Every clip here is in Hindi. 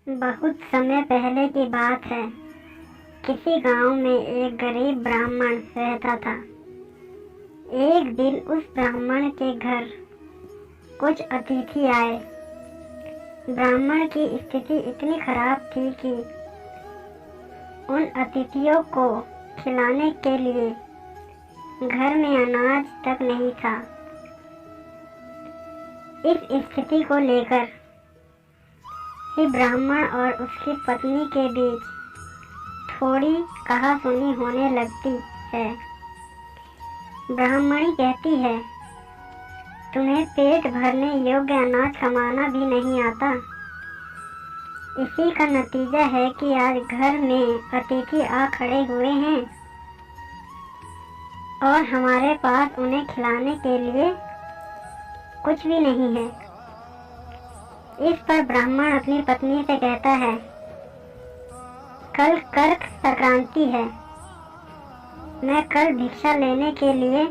बहुत समय पहले की बात है। किसी गांव में एक गरीब ब्राह्मण रहता था। एक दिन उस ब्राह्मण के घर कुछ अतिथि आए। ब्राह्मण की स्थिति इतनी खराब थी कि उन अतिथियों को खिलाने के लिए घर में अनाज तक नहीं था। इस स्थिति को लेकर ही ब्राह्मण और उसकी पत्नी के बीच थोड़ी कहासुनी होने लगती है। ब्राह्मणी कहती है, तुम्हें पेट भरने योग्य अनाज कमाना भी नहीं आता। इसी का नतीजा है कि आज घर में अतिथि आ खड़े हुए हैं और हमारे पास उन्हें खिलाने के लिए कुछ भी नहीं है। इस पर ब्राह्मण अपनी पत्नी से कहता है, कल कर्क संक्रांति है। मैं कल भिक्षा लेने के लिए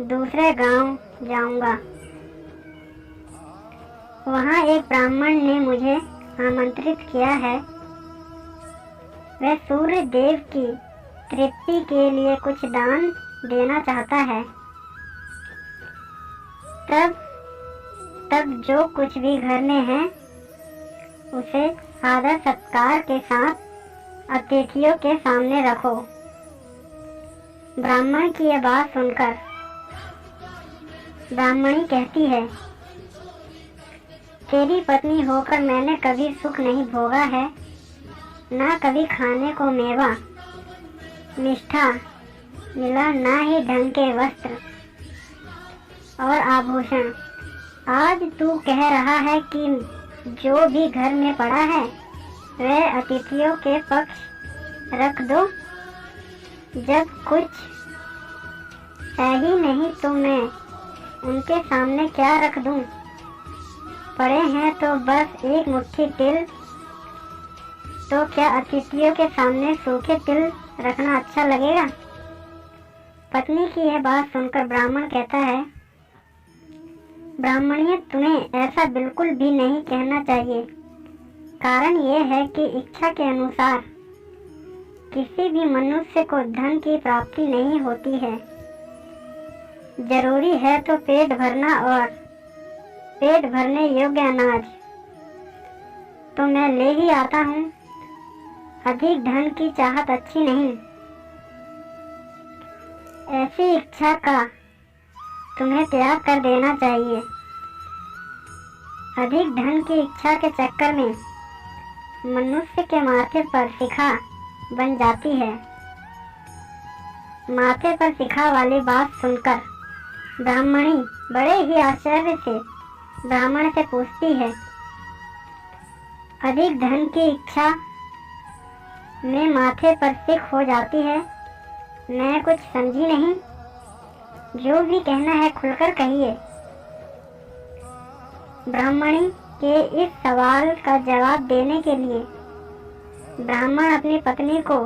दूसरे गांव जाऊंगा। वहां एक ब्राह्मण ने मुझे आमंत्रित किया है। वह सूर्य देव की तृप्ति के लिए कुछ दान देना चाहता है। तब जो कुछ भी घर में है उसे आदर सत्कार के साथ अतिथियों के सामने रखो। ब्राह्मण की यह बात सुनकर ब्राह्मणी कहती है, तेरी पत्नी होकर मैंने कभी सुख नहीं भोगा है, ना कभी खाने को मेवा मिष्ठा मिला, ना ही ढंग के वस्त्र और आभूषण। आज तू कह रहा है कि जो भी घर में पड़ा है वह अतिथियों के पक्ष रख दो। जब कुछ है ही नहीं तो मैं उनके सामने क्या रख दूं? पड़े हैं तो बस एक मुट्ठी तिल, तो क्या अतिथियों के सामने सूखे तिल रखना अच्छा लगेगा? पत्नी की यह बात सुनकर ब्राह्मण कहता है, ब्राह्मणिय, तुम्हें ऐसा बिल्कुल भी नहीं कहना चाहिए। कारण यह है कि इच्छा के अनुसार किसी भी मनुष्य को धन की प्राप्ति नहीं होती है। जरूरी है तो पेट भरना और पेट भरने योग्य अनाज तो मैं ले ही आता हूँ। अधिक धन की चाहत अच्छी नहीं। ऐसी इच्छा का तुम्हें त्याग कर देना चाहिए। अधिक धन की इच्छा के चक्कर में मनुष्य के माथे पर शिखा बन जाती है। माथे पर शिखा वाली बात सुनकर ब्राह्मणी बड़े ही आश्चर्य से ब्राह्मण से पूछती है, अधिक धन की इच्छा में माथे पर शिख हो जाती है? मैं कुछ समझी नहीं। जो भी कहना है खुलकर कहिए। ब्राह्मणी के इस सवाल का जवाब देने के लिए ब्राह्मण अपनी पत्नी को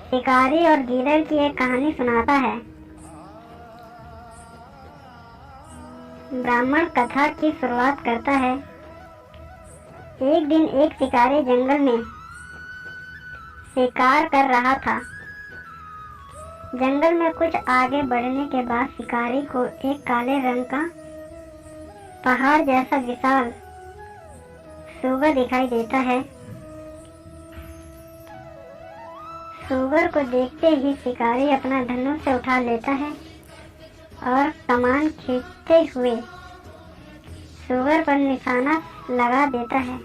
शिकारी और गीदड़ की एक कहानी सुनाता है। ब्राह्मण कथा की शुरुआत करता है। एक दिन एक शिकारी जंगल में शिकार कर रहा था। जंगल में कुछ आगे बढ़ने के बाद शिकारी को एक काले रंग का पहाड़ जैसा विशाल सूअर दिखाई देता है। सूअर को देखते ही शिकारी अपना धनुष उठा लेता है और कमान खींचते हुए सूअर पर निशाना लगा देता है।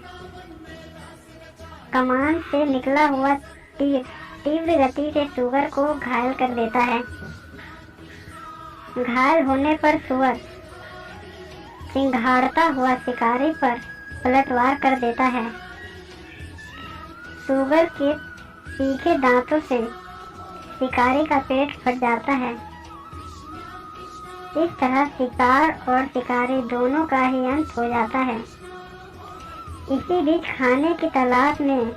कमान से निकला हुआ तीर तीव्र गति से सूअर को घायल कर देता है। घायल होने पर सूअर चिंघाड़ता हुआ शिकारी पर पलटवार कर देता है। सूअर के तीखे दांतों से शिकारी का पेट फट जाता है। इस तरह शिकार और शिकारी दोनों का ही अंत हो जाता है। इसी बीच खाने की तलाश में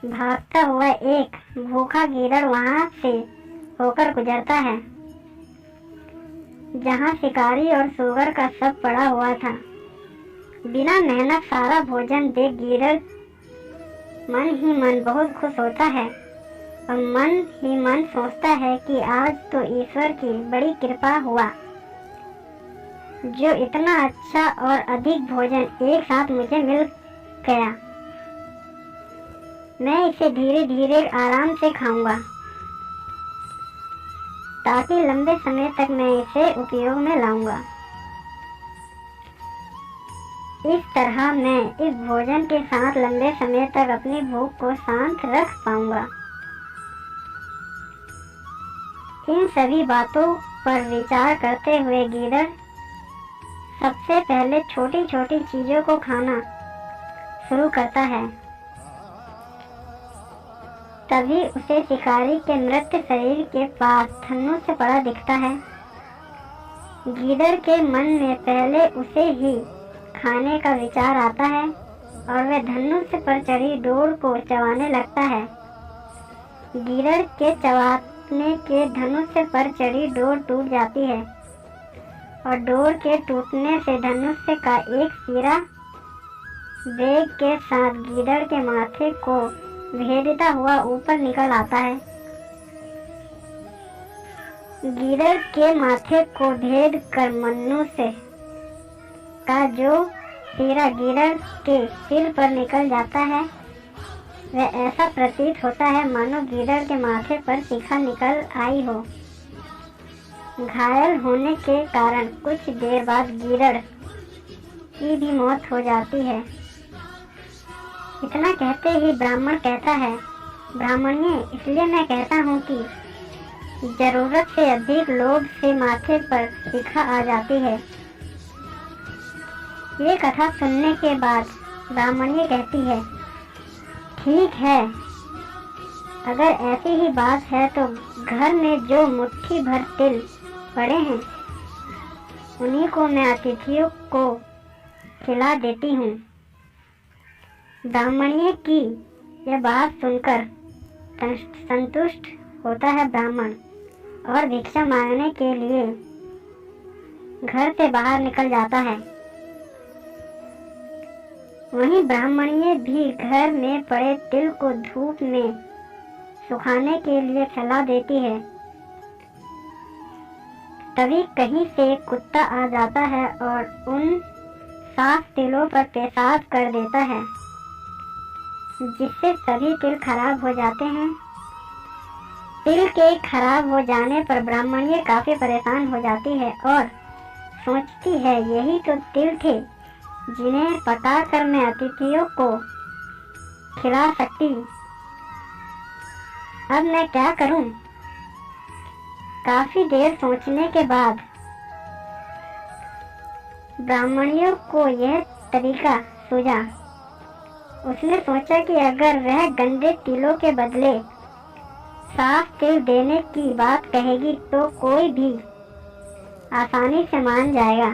भागता हुआ एक भूखा गीदड़ वहां से होकर गुजरता है जहां शिकारी और सूअर का शव पड़ा हुआ था। बिना मेहनत सारा भोजन देख गीदड़ मन ही मन बहुत खुश होता है और मन ही मन सोचता है कि आज तो ईश्वर की बड़ी कृपा हुआ जो इतना अच्छा और अधिक भोजन एक साथ मुझे मिल गया। मैं इसे धीरे धीरे आराम से खाऊंगा ताकि लंबे समय तक मैं इसे उपयोग में लाऊंगा। इस तरह मैं इस भोजन के साथ लंबे समय तक अपनी भूख को शांत रख पाऊंगा। इन सभी बातों पर विचार करते हुए गीदड़ सबसे पहले छोटी छोटी चीजों को खाना शुरू करता है। तभी उसे शिकारी के मृत शरीर के पास धनुष पड़ा दिखता है। गीदड़ के मन में पहले उसे ही खाने का विचार आता है और वह धनुष पर चढ़ी डोर को चबाने लगता है। गीदड़ के चबाने के धनुष पर चढ़ी डोर टूट जाती है और डोर के टूटने से धनुष का एक सिरा वेग के साथ गीदड़ के माथे को भेदता हुआ ऊपर निकल आता है। गीदड़ के माथे को भेद कर मनुष्य का जो सिरा गीदड़ के सिर पर निकल जाता है वह ऐसा प्रतीत होता है मानो गीदड़ के माथे पर शिखा निकल आई हो। घायल होने के कारण कुछ देर बाद गीदड़ की भी मौत हो जाती है। इतना कहते ही ब्राह्मण कहता है, ब्राह्मणिये, इसलिए मैं कहता हूँ कि जरूरत से अधिक लोभ से माथे पर शिखा आ जाती है। ये कथा सुनने के बाद ब्राह्मणी कहती है, ठीक है, अगर ऐसी ही बात है तो घर में जो मुट्ठी भर तिल पड़े हैं उन्हीं को मैं अतिथियों को खिला देती हूँ। ब्राह्मणी की यह बात सुनकर संतुष्ट होता है ब्राह्मण और भिक्षा मांगने के लिए घर से बाहर निकल जाता है। वहीं ब्राह्मणिये भी घर में पड़े तिल को धूप में सुखाने के लिए फैला देती है। तभी कहीं से कुत्ता आ जाता है और उन साफ तिलों पर पेशाब कर देता है जिससे सभी तिल खराब हो जाते हैं। तिल के खराब हो जाने पर ब्राह्मणिये काफी परेशान हो जाती है और सोचती है यही तो तिल थे जिन्हें पकाकर मैं अतिथियों को खिला सकती। अब मैं क्या करूं? काफी देर सोचने के बाद ब्राह्मणियों को यह तरीका सूझा। उसने सोचा कि अगर वह गंदे तिलों के बदले साफ तिल देने की बात कहेगी तो कोई भी आसानी से मान जाएगा।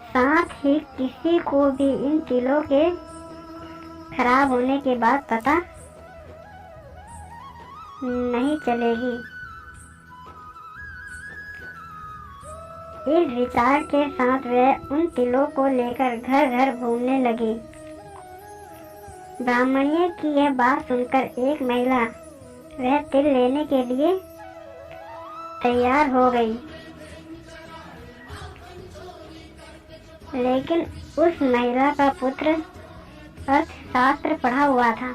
साथ ही किसी को भी इन तिलों के खराब होने के बाद पता नहीं चलेगी। इस विचार के साथ वह उन तिलों को लेकर घर घर घूमने लगी। ब्राह्मणिये की यह बात सुनकर एक महिला वह तिल लेने के लिए तैयार हो गई, लेकिन उस महिला का पुत्र अर्थशास्त्र पढ़ा हुआ था।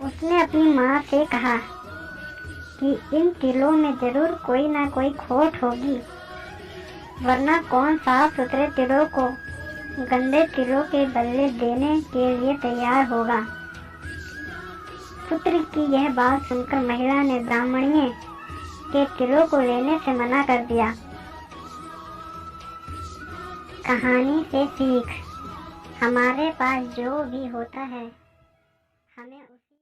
उसने अपनी माँ से कहा कि इन तिलों में जरूर कोई ना कोई खोट होगी, वरना कौन साफ सुथरे तिलों को गंदे तिलों के बदले देने के लिए तैयार होगा। पुत्र की यह बात सुनकर महिला ने ब्राह्मणिये के तिलों को लेने से मना कर दिया। कहानी से सीख, हमारे पास जो भी होता है हमें